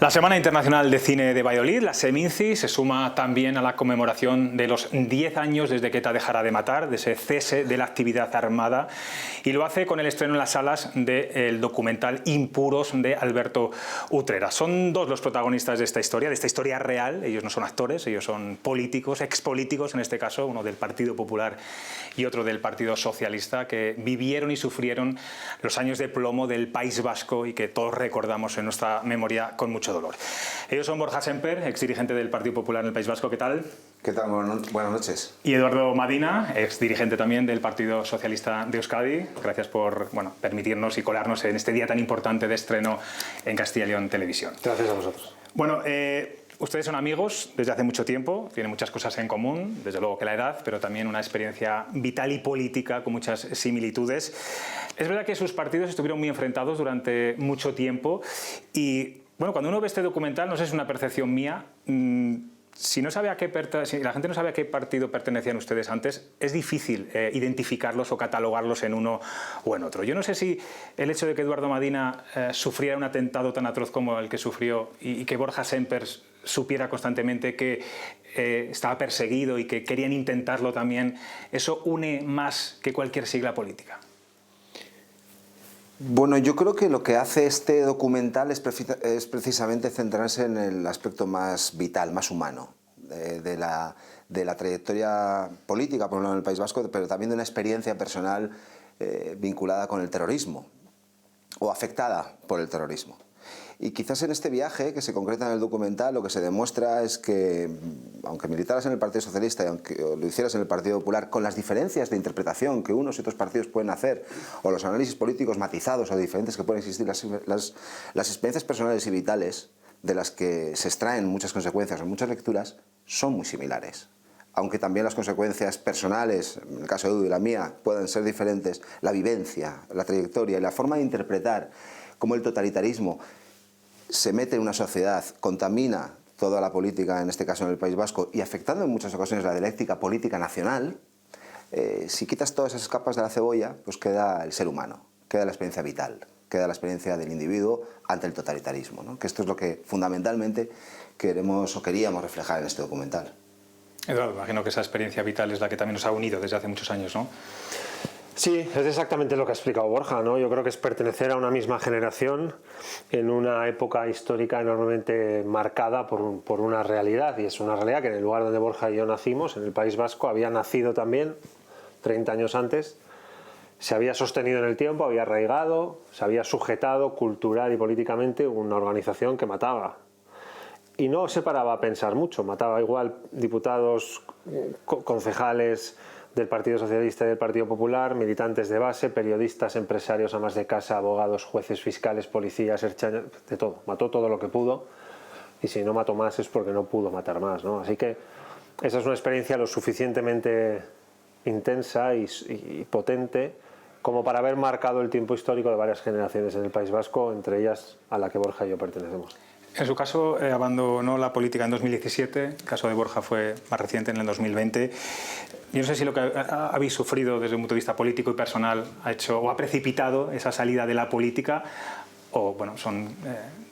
La Semana Internacional de Cine de Valladolid, la Seminci, se suma también a la conmemoración de los 10 años desde que ETA dejara de matar, de ese cese de la actividad armada, y lo hace con el estreno en las salas del documental Impuros de Alberto Utrera. Son dos los protagonistas de esta historia real. Ellos no son actores, ellos son políticos, expolíticos en este caso, uno del Partido Popular y otro del Partido Socialista, que vivieron y sufrieron los años de plomo del País Vasco y que todos recordamos en nuestra memoria con mucho dolor. Ellos son Borja Sémper, exdirigente del Partido Popular en el País Vasco. ¿Qué tal? ¿Qué tal? Buenas noches. Y Eduardo Madina, exdirigente también del Partido Socialista de Euskadi. Gracias por permitirnos y colarnos en este día tan importante de estreno en Castilla y León Televisión. Gracias a vosotros. Bueno, ustedes son amigos desde hace mucho tiempo, tienen muchas cosas en común, desde luego que la edad, pero también una experiencia vital y política con muchas similitudes. Es verdad que sus partidos estuvieron muy enfrentados durante mucho tiempo y, bueno, cuando uno ve este documental, no sé si es una percepción mía, si la gente no sabe a qué partido pertenecían ustedes antes, es difícil identificarlos o catalogarlos en uno o en otro. Yo no sé si el hecho de que Eduardo Madina sufriera un atentado tan atroz como el que sufrió y que Borja Sémper supiera constantemente que estaba perseguido y que querían intentarlo también, eso une más que cualquier sigla política. Bueno, yo creo que lo que hace este documental es precisamente centrarse en el aspecto más vital, más humano de la trayectoria política, por ejemplo, en el País Vasco, pero también de una experiencia personal vinculada con el terrorismo o afectada por el terrorismo. Y quizás en este viaje, que se concreta en el documental, lo que se demuestra es que, aunque militaras en el Partido Socialista y aunque lo hicieras en el Partido Popular, con las diferencias de interpretación que unos y otros partidos pueden hacer, o los análisis políticos matizados o diferentes que pueden existir, las experiencias personales y vitales de las que se extraen muchas consecuencias o muchas lecturas, son muy similares. Aunque también las consecuencias personales, en el caso de Edu y la mía, puedan ser diferentes, la vivencia, la trayectoria y la forma de interpretar cómo el totalitarismo se mete en una sociedad, contamina toda la política, en este caso en el País Vasco, y afectando en muchas ocasiones la dialéctica política nacional, si quitas todas esas capas de la cebolla, pues queda el ser humano, queda la experiencia vital, queda la experiencia del individuo ante el totalitarismo, ¿no? Que esto es lo que fundamentalmente queremos o queríamos reflejar en este documental. Eduardo, imagino que esa experiencia vital es la que también nos ha unido desde hace muchos años, ¿no? Sí, es exactamente lo que ha explicado Borja, ¿no? Yo creo que es pertenecer a una misma generación en una época histórica enormemente marcada por una realidad, y es una realidad que en el lugar donde Borja y yo nacimos, en el País Vasco, había nacido también 30 años antes, se había sostenido en el tiempo, había arraigado, se había sujetado cultural y políticamente una organización que mataba. Y no se paraba a pensar mucho, mataba igual diputados, concejales del Partido Socialista y del Partido Popular, militantes de base, periodistas, empresarios, amas de casa, abogados, jueces, fiscales, policías, de todo. Mató todo lo que pudo, y si no mató más es porque no pudo matar más, ¿no? Así que esa es una experiencia lo suficientemente intensa y potente como para haber marcado el tiempo histórico de varias generaciones en el País Vasco, entre ellas a la que Borja y yo pertenecemos. En su caso, abandonó la política en 2017, el caso de Borja fue más reciente, en el 2020. Yo no sé si lo que habéis sufrido desde un punto de vista político y personal ha hecho o ha precipitado esa salida de la política, o bueno, son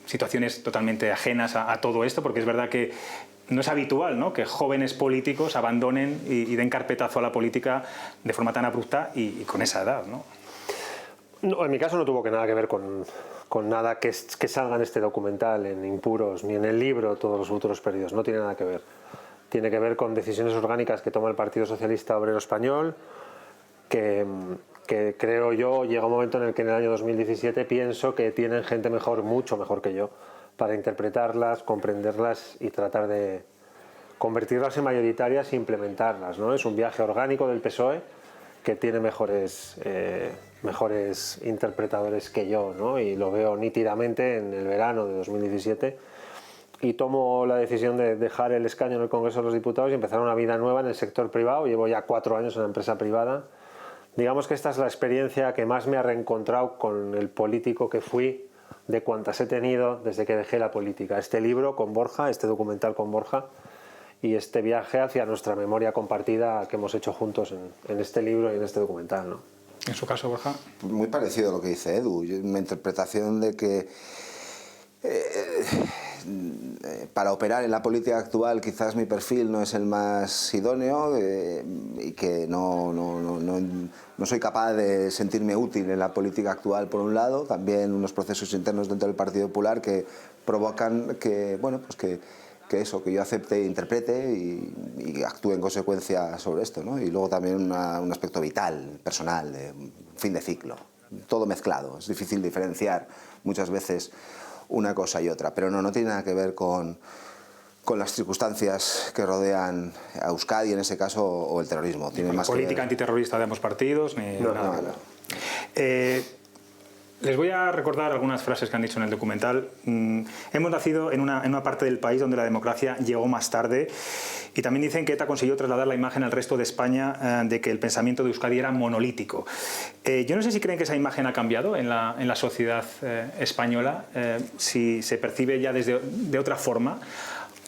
situaciones totalmente ajenas a todo esto, porque es verdad que no es habitual, ¿no?, que jóvenes políticos abandonen y den carpetazo a la política de forma tan abrupta y con esa edad, ¿no? No, en mi caso no tuvo nada que ver con nada que salga en este documental, en Impuros, ni en el libro Todos los futuros perdidos. No tiene nada que ver. Tiene que ver con decisiones orgánicas que toma el Partido Socialista Obrero Español, que creo yo llega un momento en el que en el año 2017 pienso que tienen gente mejor, mucho mejor que yo, para interpretarlas, comprenderlas y tratar de convertirlas en mayoritarias e implementarlas, ¿no? Es un viaje orgánico del PSOE que tiene mejores interpretadores que yo, ¿no? Y lo veo nítidamente en el verano de 2017 y tomo la decisión de dejar el escaño en el Congreso de los Diputados y empezar una vida nueva en el sector privado. Llevo ya 4 años en la empresa privada. Digamos que esta es la experiencia que más me ha reencontrado con el político que fui, de cuantas he tenido desde que dejé la política. Este libro con Borja, este documental con Borja, y este viaje hacia nuestra memoria compartida que hemos hecho juntos en este libro y en este documental, ¿no? En su caso, Borja. Muy parecido a lo que dice Edu, una interpretación de que para operar en la política actual quizás mi perfil no es el más idóneo y que no soy capaz de sentirme útil en la política actual por un lado, también unos procesos internos dentro del Partido Popular que provocan que, bueno, pues que yo acepte e interprete y actúe en consecuencia sobre esto, ¿no? Y luego también un aspecto vital, personal, de fin de ciclo, todo mezclado, es difícil diferenciar muchas veces una cosa y otra, pero no tiene nada que ver con las circunstancias que rodean a Euskadi en ese caso o el terrorismo. Tiene más política antiterrorista de ambos partidos, ni nada. No. Les voy a recordar algunas frases que han dicho en el documental. Hemos nacido en una parte del país donde la democracia llegó más tarde, y también dicen que ETA consiguió trasladar la imagen al resto de España de que el pensamiento de Euskadi era monolítico. Yo no sé si creen que esa imagen ha cambiado en la sociedad española, si se percibe ya de otra forma,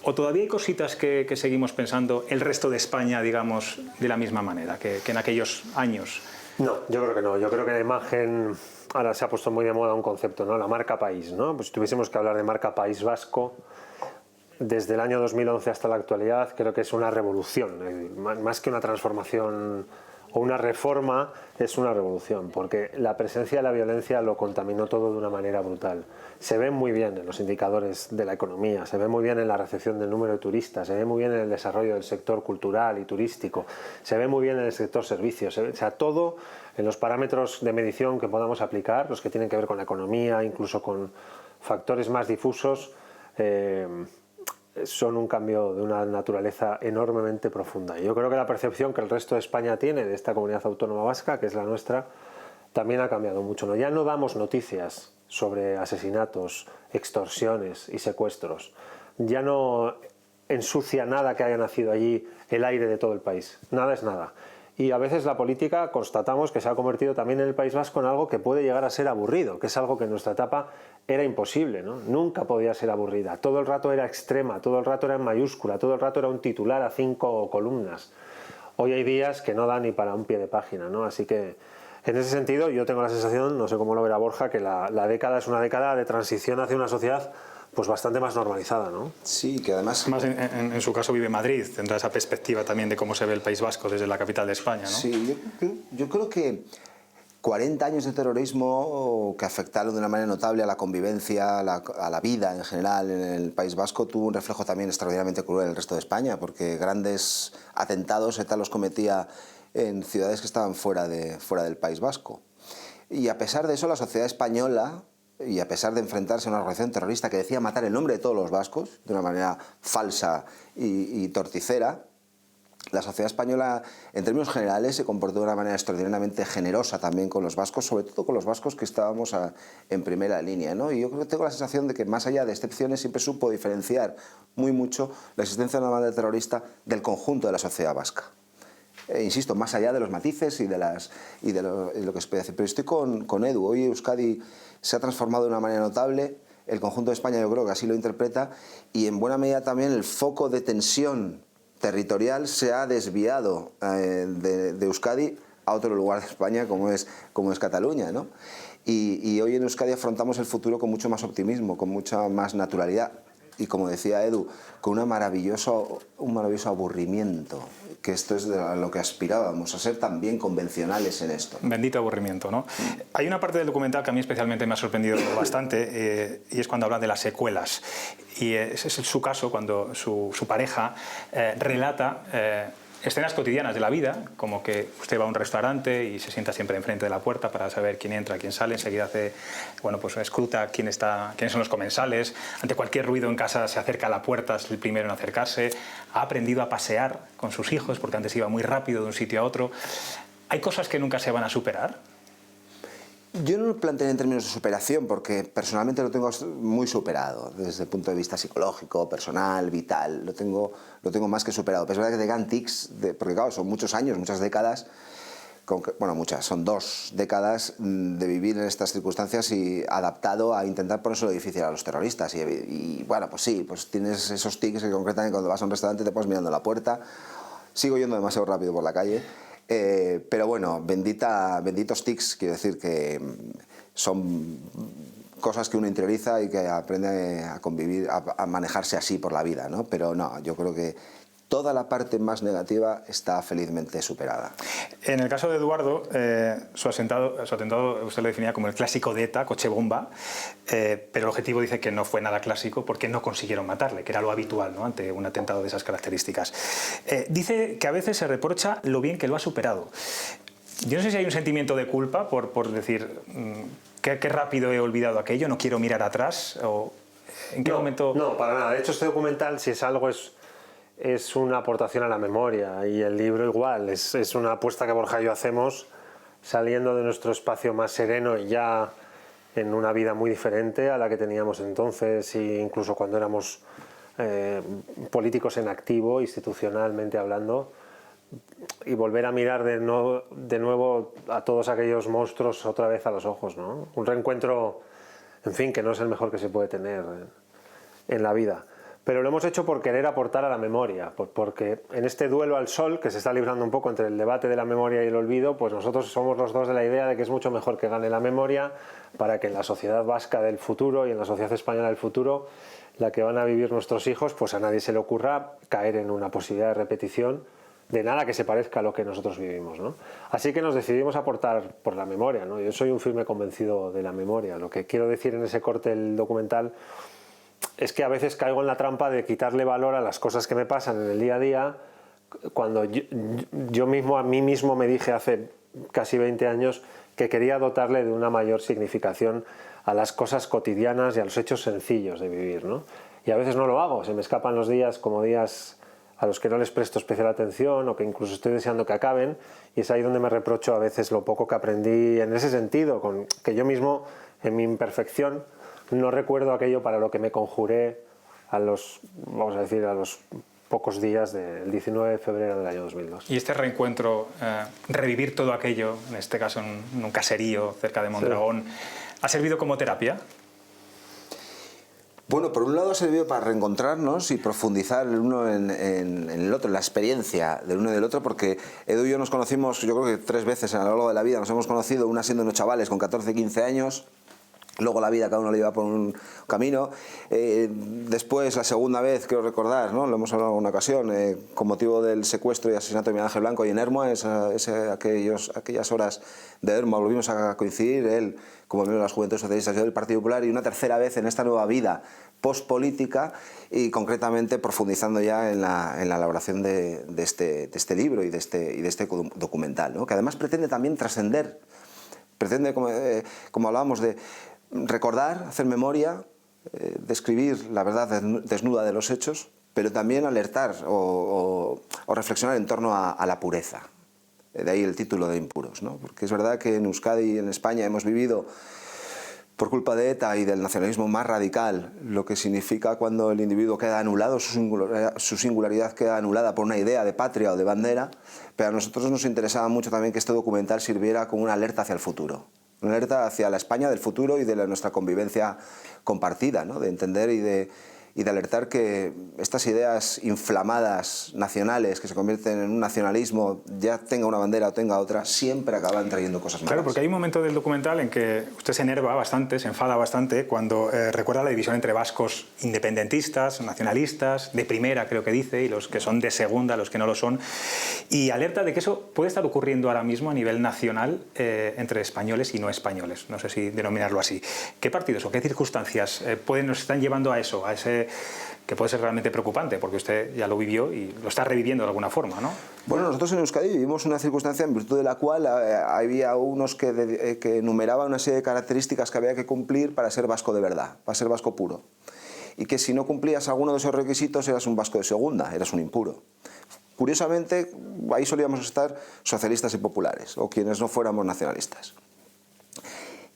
o todavía hay cositas que seguimos pensando el resto de España, digamos, de la misma manera que en aquellos años. No, yo creo que no. Yo creo que la imagen... Ahora se ha puesto muy de moda un concepto, ¿no? La marca país, ¿no? Pues si tuviésemos que hablar de marca País Vasco, desde el año 2011 hasta la actualidad, creo que es una revolución. Más que una transformación o una reforma, es una revolución, porque la presencia de la violencia lo contaminó todo de una manera brutal. Se ve muy bien en los indicadores de la economía, se ve muy bien en la recepción del número de turistas, se ve muy bien en el desarrollo del sector cultural y turístico, se ve muy bien en el sector servicios, o sea, todo en los parámetros de medición que podamos aplicar, los que tienen que ver con la economía, incluso con factores más difusos, son un cambio de una naturaleza enormemente profunda. Yo creo que la percepción que el resto de España tiene de esta comunidad autónoma vasca, que es la nuestra, también ha cambiado mucho, ¿no? Ya no damos noticias sobre asesinatos, extorsiones y secuestros. Ya no ensucia nada que haya nacido allí el aire de todo el país. Nada es nada. Y a veces la política constatamos que se ha convertido también en el País Vasco en algo que puede llegar a ser aburrido, que es algo que en nuestra etapa era imposible, ¿no? Nunca podía ser aburrida. Todo el rato era extrema, todo el rato era en mayúscula, todo el rato era un titular a 5 columnas. Hoy hay días que no da ni para un pie de página, ¿no? Así que en ese sentido yo tengo la sensación, no sé cómo lo verá Borja, que la década es una década de transición hacia una sociedad pues bastante más normalizada, ¿no? Sí, que además... Más en su caso vive Madrid, tendrá esa perspectiva también de cómo se ve el País Vasco desde la capital de España, ¿no? Sí, yo creo que 40 años de terrorismo que afectaron de una manera notable a la convivencia, a la vida en general en el País Vasco, tuvo un reflejo también extraordinariamente cruel en el resto de España, porque grandes atentados ETA los cometía en ciudades que estaban fuera del País Vasco. Y a pesar de eso, la sociedad española, y a pesar de enfrentarse a una organización terrorista que decía matar en nombre de todos los vascos, de una manera falsa y torticera, la sociedad española, en términos generales, se comportó de una manera extraordinariamente generosa también con los vascos, sobre todo con los vascos que estábamos en primera línea, ¿no? Y yo creo que tengo la sensación de que, más allá de excepciones, siempre supo diferenciar muy mucho la existencia de una banda terrorista del conjunto de la sociedad vasca. Insisto, más allá de los matices y de lo que se puede hacer. Pero estoy con Edu. Hoy Euskadi se ha transformado de una manera notable. El conjunto de España yo creo que así lo interpreta. Y en buena medida también el foco de tensión territorial se ha desviado de Euskadi a otro lugar de España como es Cataluña, ¿no? Y hoy en Euskadi afrontamos el futuro con mucho más optimismo, con mucha más naturalidad. Y como decía Edu, con un maravilloso aburrimiento, que esto es a lo que aspirábamos, a ser también convencionales en esto. Bendito aburrimiento, ¿no? Hay una parte del documental que a mí especialmente me ha sorprendido bastante, y es cuando habla de las secuelas. Y ese es su caso, cuando su pareja relata escenas cotidianas de la vida, como que usted va a un restaurante y se sienta siempre enfrente de la puerta para saber quién entra, quién sale, enseguida escruta quiénes son los comensales, ante cualquier ruido en casa se acerca a la puerta, es el primero en acercarse, ha aprendido a pasear con sus hijos, porque antes iba muy rápido de un sitio a otro. ¿Hay cosas que nunca se van a superar? Yo no lo planteé en términos de superación, porque personalmente lo tengo muy superado, desde el punto de vista psicológico, personal, vital, lo tengo más que superado. Pero es verdad que tengan tics, porque claro, son muchos años, muchas décadas, son 2 décadas de vivir en estas circunstancias y adaptado a intentar ponérselo difícil a los terroristas. Y bueno, pues sí, pues tienes esos tics que concretamente cuando vas a un restaurante te pones mirando la puerta. Sigo yendo demasiado rápido por la calle. Pero bueno, benditos tics, quiero decir que son cosas que uno interioriza y que aprende a convivir, a manejarse así por la vida, ¿no? Pero no, yo creo que toda la parte más negativa está felizmente superada. En el caso de Eduardo, su atentado usted lo definía como el clásico de ETA, coche bomba, pero el objetivo dice que no fue nada clásico porque no consiguieron matarle, que era lo habitual, ¿no?, ante un atentado de esas características. Dice que a veces se reprocha lo bien que lo ha superado. Yo no sé si hay un sentimiento de culpa por decir qué rápido he olvidado aquello, no quiero mirar atrás, o en qué momento... No, para nada. De hecho, este documental, si es algo, es una aportación a la memoria, y el libro igual, es una apuesta que Borja y yo hacemos saliendo de nuestro espacio más sereno y ya en una vida muy diferente a la que teníamos entonces, e incluso cuando éramos políticos en activo, institucionalmente hablando, y volver a mirar de nuevo a todos aquellos monstruos otra vez a los ojos, ¿no? Un reencuentro, en fin, que no es el mejor que se puede tener en la vida. Pero lo hemos hecho por querer aportar a la memoria, porque en este duelo al sol que se está librando un poco entre el debate de la memoria y el olvido, pues nosotros somos los dos de la idea de que es mucho mejor que gane la memoria para que en la sociedad vasca del futuro y en la sociedad española del futuro, la que van a vivir nuestros hijos, pues a nadie se le ocurra caer en una posibilidad de repetición de nada que se parezca a lo que nosotros vivimos, ¿no? Así que nos decidimos aportar por la memoria, ¿no? Yo soy un firme convencido de la memoria. Lo que quiero decir en ese corte del documental es que a veces caigo en la trampa de quitarle valor a las cosas que me pasan en el día a día, cuando yo mismo a mí mismo me dije hace casi 20 años que quería dotarle de una mayor significación a las cosas cotidianas y a los hechos sencillos de vivir, ¿no? Y a veces no lo hago, se me escapan los días como días a los que no les presto especial atención o que incluso estoy deseando que acaben, y es ahí donde me reprocho a veces lo poco que aprendí en ese sentido, con que yo mismo, en mi imperfección, no recuerdo aquello para lo que me conjuré a los pocos días del 19 de febrero del año 2002. Y este reencuentro, revivir todo aquello, en este caso en un caserío cerca de Mondragón, sí, ¿ha servido como terapia? Bueno, por un lado ha servido para reencontrarnos y profundizar el uno en el otro, en la experiencia del uno y del otro, porque Edu y yo nos conocimos, yo creo que 3 veces a lo largo de la vida, nos hemos conocido, una siendo unos chavales con 14, 15 años, luego la vida cada uno le lleva por un camino. Después, la segunda vez, quiero recordar, ¿no?, lo hemos hablado en una ocasión, con motivo del secuestro y asesinato de Miguel Ángel Blanco, y en Ermua, aquellas horas de Ermua volvimos a coincidir, él como miembro de las Juventudes Socialistas y yo del Partido Popular, y una tercera vez en esta nueva vida postpolítica, y concretamente profundizando ya en la elaboración de este libro y de este documental, ¿no?, que además pretende también trascender, pretende, como hablábamos, de recordar, hacer memoria, describir la verdad desnuda de los hechos, pero también alertar o reflexionar en torno a la pureza. De ahí el título de Impuros, ¿no? Porque es verdad que en Euskadi y en España hemos vivido, por culpa de ETA y del nacionalismo más radical, lo que significa cuando el individuo queda anulado, su singularidad queda anulada por una idea de patria o de bandera, pero a nosotros nos interesaba mucho también que este documental sirviera como una alerta hacia el futuro. Una alerta hacia la España del futuro y de nuestra convivencia compartida, ¿no?, de entender y de alertar que estas ideas inflamadas nacionales que se convierten en un nacionalismo, ya tenga una bandera o tenga otra, siempre acaban trayendo cosas malas. Claro, porque hay un momento del documental en que usted se enerva bastante, se enfada bastante, cuando recuerda la división entre vascos independentistas, nacionalistas, de primera creo que dice, y los que son de segunda, los que no lo son, y alerta de que eso puede estar ocurriendo ahora mismo a nivel nacional entre españoles y no españoles, no sé si denominarlo así. ¿Qué partidos o qué circunstancias nos están llevando a eso, a ese que puede ser realmente preocupante, porque usted ya lo vivió y lo está reviviendo de alguna forma, ¿no? Bueno, nosotros en Euskadi vivimos una circunstancia en virtud de la cual había unos que enumeraban una serie de características que había que cumplir para ser vasco de verdad, para ser vasco puro. Y que si no cumplías alguno de esos requisitos eras un vasco de segunda, eras un impuro. Curiosamente, ahí solíamos estar socialistas y populares, o quienes no fuéramos nacionalistas.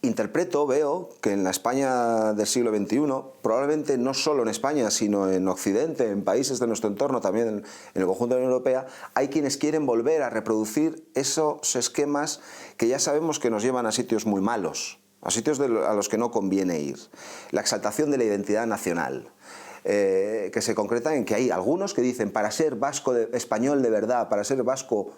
Interpreto, veo que en la España del siglo XXI, probablemente no solo en España, sino en Occidente, en países de nuestro entorno, también en el conjunto de la Unión Europea, hay quienes quieren volver a reproducir esos esquemas que ya sabemos que nos llevan a sitios muy malos, a sitios a los que no conviene ir. La exaltación de la identidad nacional, que se concreta en que hay algunos que dicen, para ser vasco español de verdad, para ser vasco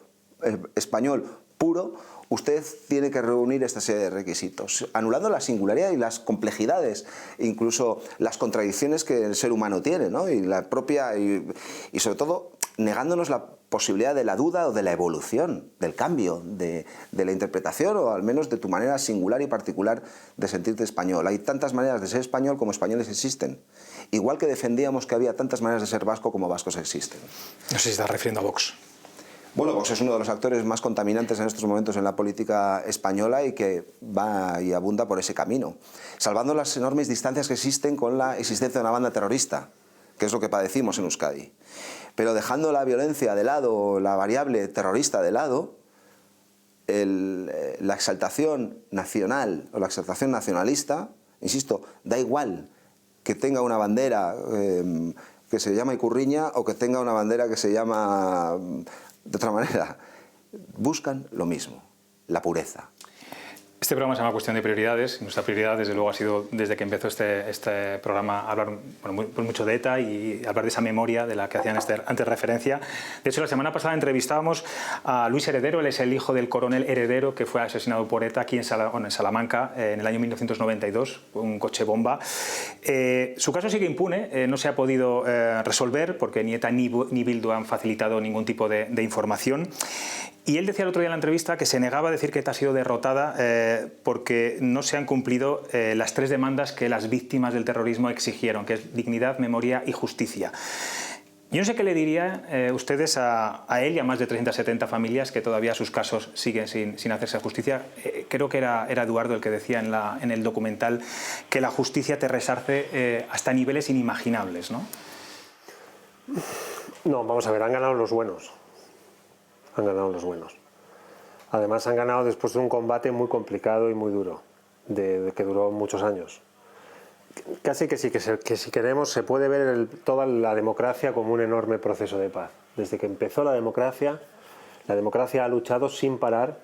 español puro, usted tiene que reunir esta serie de requisitos, anulando la singularidad y las complejidades, incluso las contradicciones que el ser humano tiene, ¿no? Y la propia y sobre todo negándonos la posibilidad de la duda o de la evolución, del cambio, de la interpretación o al menos de tu manera singular y particular de sentirte español. Hay tantas maneras de ser español como españoles existen. Igual que defendíamos que había tantas maneras de ser vasco como vascos existen. No sé si estás refiriendo a Vox. Bueno, Vox es uno de los actores más contaminantes en estos momentos en la política española y que va y abunda por ese camino, salvando las enormes distancias que existen con la existencia de una banda terrorista, que es lo que padecimos en Euskadi. Pero dejando la violencia de lado, la variable terrorista de lado, la exaltación nacional o la exaltación nacionalista, insisto, da igual que tenga una bandera que se llama Icurriña o que tenga una bandera que se llama de otra manera, buscan lo mismo, la pureza. Este programa se llama Cuestión de Prioridades. Nuestra prioridad, desde luego, ha sido, desde que empezó este programa, hablar mucho de ETA y hablar de esa memoria de la que hacían antes referencia. De hecho, la semana pasada entrevistábamos a Luis Heredero. Él es el hijo del coronel Heredero, que fue asesinado por ETA aquí en Salamanca en el año 1992, un coche bomba. Su caso sigue impune, no se ha podido resolver porque ni ETA ni Bildu han facilitado ningún tipo de información. Y él decía el otro día en la entrevista que se negaba a decir que ETA ha sido derrotada porque no se han cumplido las 3 demandas que las víctimas del terrorismo exigieron, que es dignidad, memoria y justicia. Yo no sé qué le dirían ustedes a él y a más de 370 familias que todavía sus casos siguen sin hacerse justicia. Creo que era Eduardo el que decía en el documental que la justicia te resarce hasta niveles inimaginables, ¿no? No, vamos a ver, han ganado los buenos. Han ganado los buenos. Además han ganado después de un combate muy complicado y muy duro, que duró muchos años. Casi que si queremos se puede ver toda la democracia como un enorme proceso de paz. Desde que empezó la democracia ha luchado sin parar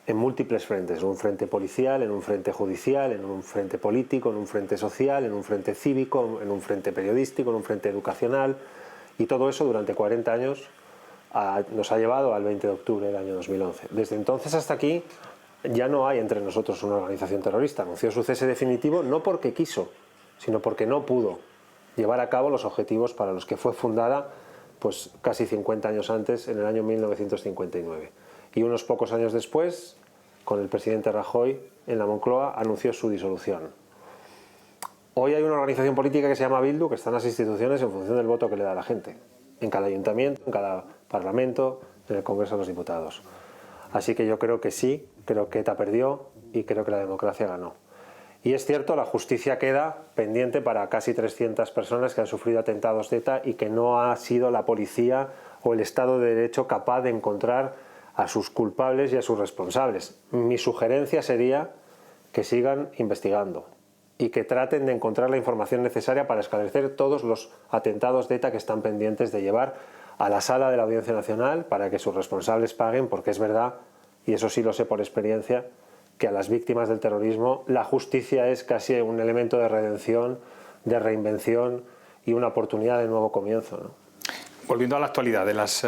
en múltiples frentes, en un frente policial, en un frente judicial, en un frente político, en un frente social, en un frente cívico, en un frente periodístico, en un frente educacional, y todo eso durante 40 años nos ha llevado al 20 de octubre del año 2011. Desde entonces hasta aquí ya no hay entre nosotros una organización terrorista. Anunció su cese definitivo no porque quiso, sino porque no pudo llevar a cabo los objetivos para los que fue fundada pues, casi 50 años antes, en el año 1959. Y unos pocos años después, con el presidente Rajoy en la Moncloa, anunció su disolución. Hoy hay una organización política que se llama Bildu, que está en las instituciones en función del voto que le da la gente, en cada ayuntamiento, en cada Parlamento, en el Congreso de los Diputados. Así que yo creo que sí, creo que ETA perdió y creo que la democracia ganó. Y es cierto, la justicia queda pendiente para casi 300 personas que han sufrido atentados de ETA y que no ha sido la policía o el Estado de Derecho capaz de encontrar a sus culpables y a sus responsables. Mi sugerencia sería que sigan investigando y que traten de encontrar la información necesaria para esclarecer todos los atentados de ETA que están pendientes de llevar a la sala de la Audiencia Nacional para que sus responsables paguen, porque es verdad, y eso sí lo sé por experiencia, que a las víctimas del terrorismo la justicia es casi un elemento de redención, de reinvención y una oportunidad de nuevo comienzo, ¿no? Volviendo a la actualidad, de las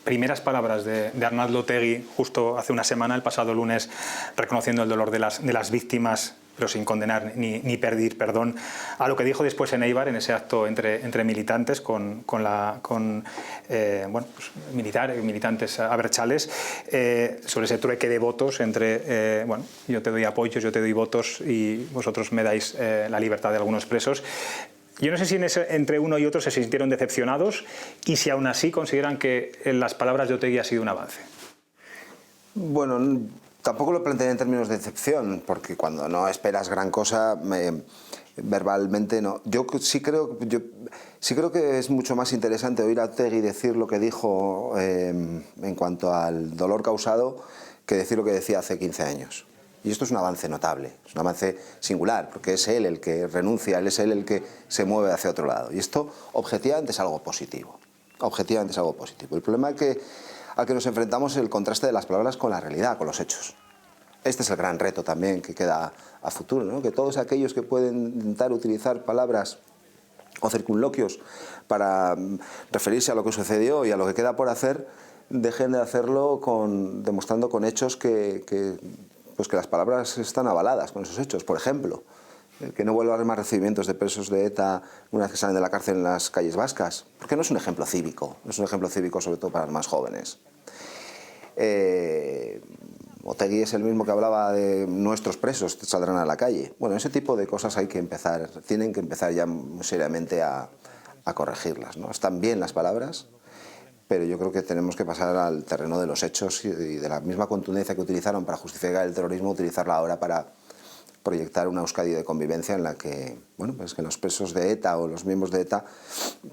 primeras palabras de Arnaldo Otegi justo hace una semana, el pasado lunes, reconociendo el dolor de las víctimas, pero sin condenar ni pedir perdón, a lo que dijo después en Eibar, en ese acto entre militantes, con militantes abertzales, sobre ese trueque de votos entre, yo te doy apoyos, yo te doy votos y vosotros me dais la libertad de algunos presos. Yo no sé si entre uno y otro se sintieron decepcionados y si aún así consideran que las palabras de Otegi ha sido un avance. Bueno, tampoco lo planteé en términos de decepción, porque cuando no esperas gran cosa, verbalmente no. Yo sí creo que es mucho más interesante oír a Otegi decir lo que dijo en cuanto al dolor causado que decir lo que decía hace 15 años. Y esto es un avance notable, es un avance singular, porque es él el que renuncia, es él el que se mueve hacia otro lado. Y esto objetivamente es algo positivo. Objetivamente es algo positivo. El problema al que nos enfrentamos es el contraste de las palabras con la realidad, con los hechos. Este es el gran reto también que queda a futuro, ¿no? Que todos aquellos que pueden intentar utilizar palabras o circunloquios para referirse a lo que sucedió y a lo que queda por hacer, dejen de hacerlo demostrando con hechos que las palabras están avaladas con esos hechos. Por ejemplo, que no vuelva a haber más recibimientos de presos de ETA una vez que salen de la cárcel en las calles vascas, porque no es un ejemplo cívico, no es un ejemplo cívico sobre todo para los más jóvenes. Otegi es el mismo que hablaba de nuestros presos saldrán a la calle. Bueno, ese tipo de cosas tienen que empezar ya muy seriamente a corregirlas, ¿no? Están bien las palabras, pero yo creo que tenemos que pasar al terreno de los hechos y de la misma contundencia que utilizaron para justificar el terrorismo, utilizarla ahora para proyectar una Euskadi de convivencia en la que, bueno, pues que los presos de ETA o los miembros de ETA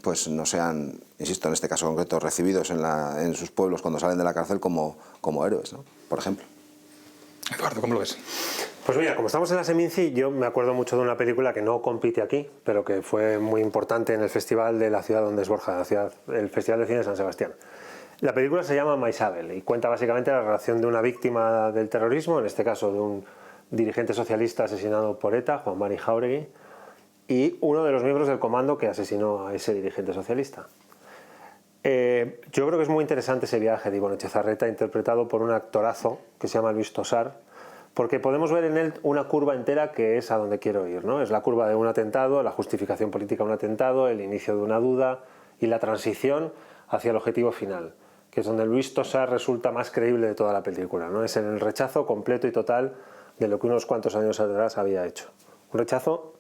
pues no sean, insisto, en este caso concreto, recibidos en sus pueblos cuando salen de la cárcel como héroes, ¿no? Por ejemplo. Eduardo, ¿cómo lo ves? Pues mira, como estamos en la Seminci, yo me acuerdo mucho de una película que no compite aquí, pero que fue muy importante en el festival de la ciudad donde es Borja, el Festival de Cine de San Sebastián. La película se llama Maisabel y cuenta básicamente la relación de una víctima del terrorismo, en este caso de un dirigente socialista asesinado por ETA, Juan Mari Jáuregui, y uno de los miembros del comando que asesinó a ese dirigente socialista. Yo creo que es muy interesante ese viaje de Ibon Etxezarreta, interpretado por un actorazo que se llama Luis Tosar, porque podemos ver en él una curva entera que es a donde quiero ir, ¿no? Es la curva de un atentado, la justificación política de un atentado, el inicio de una duda y la transición hacia el objetivo final, que es donde Luis Tosar resulta más creíble de toda la película, ¿no? Es en el rechazo completo y total de lo que unos cuantos años atrás había hecho. Un rechazo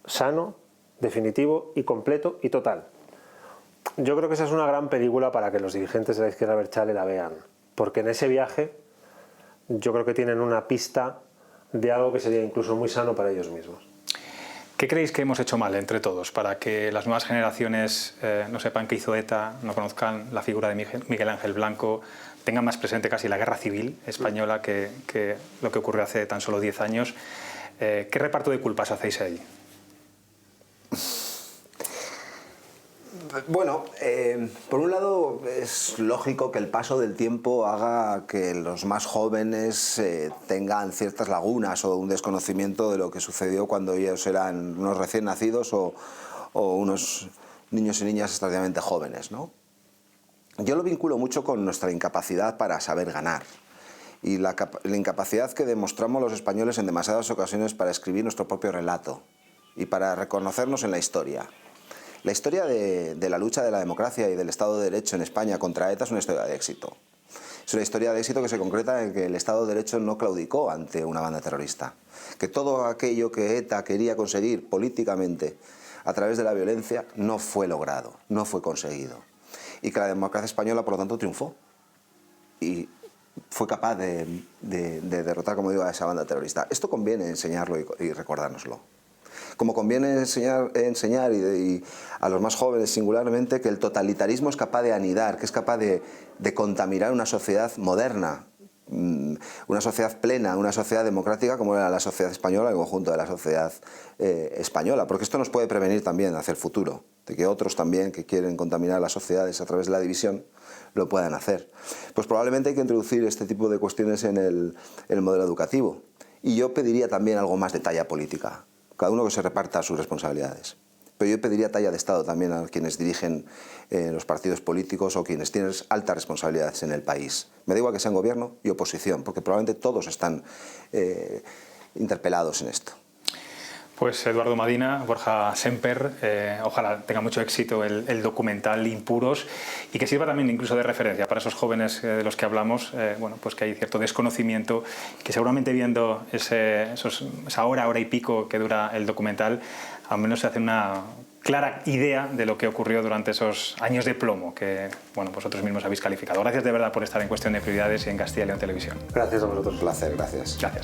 sano, definitivo y completo y total. Yo creo que esa es una gran película para que los dirigentes de la izquierda abertzale la vean, porque en ese viaje yo creo que tienen una pista de algo que sería incluso muy sano para ellos mismos. ¿Qué creéis que hemos hecho mal entre todos para que las nuevas generaciones no sepan qué hizo ETA, no conozcan la figura de Miguel Ángel Blanco, tengan más presente casi la guerra civil española que lo que ocurrió hace tan solo 10 años? ¿Qué reparto de culpas hacéis ahí? Bueno, por un lado es lógico que el paso del tiempo haga que los más jóvenes tengan ciertas lagunas o un desconocimiento de lo que sucedió cuando ellos eran unos recién nacidos o unos niños y niñas extraordinariamente jóvenes, ¿no? Yo lo vinculo mucho con nuestra incapacidad para saber ganar y la incapacidad que demostramos los españoles en demasiadas ocasiones para escribir nuestro propio relato y para reconocernos en la historia. La historia de la lucha de la democracia y del Estado de Derecho en España contra ETA es una historia de éxito. Es una historia de éxito que se concreta en que el Estado de Derecho no claudicó ante una banda terrorista. Que todo aquello que ETA quería conseguir políticamente a través de la violencia no fue logrado, no fue conseguido. Y que la democracia española, por lo tanto, triunfó. Y fue capaz de derrotar, como digo, a esa banda terrorista. Esto conviene enseñarlo y recordárnoslo. Como conviene enseñar a los más jóvenes singularmente que el totalitarismo es capaz de anidar, que es capaz de contaminar una sociedad moderna, una sociedad plena, una sociedad democrática como era la sociedad española, el conjunto de la sociedad española, porque esto nos puede prevenir también hacia el futuro, de que otros también que quieren contaminar las sociedades a través de la división lo puedan hacer. Pues probablemente hay que introducir este tipo de cuestiones en el modelo educativo. Y yo pediría también algo más de talla política. Cada uno que se reparta sus responsabilidades. Pero yo pediría talla de Estado también a quienes dirigen los partidos políticos o quienes tienen altas responsabilidades en el país. Me da igual que sean gobierno y oposición, porque probablemente todos están interpelados en esto. Pues Eduardo Madina, Borja Semper, ojalá tenga mucho éxito el documental Impuros y que sirva también incluso de referencia para esos jóvenes de los que hablamos, bueno, pues que hay cierto desconocimiento, que seguramente viendo esa hora y pico que dura el documental, al menos se hace una clara idea de lo que ocurrió durante esos años de plomo que, bueno, vosotros mismos habéis calificado. Gracias de verdad por estar en Cuestión de Prioridades y en Castilla y León Televisión. Gracias a vosotros. Un placer, gracias. Gracias.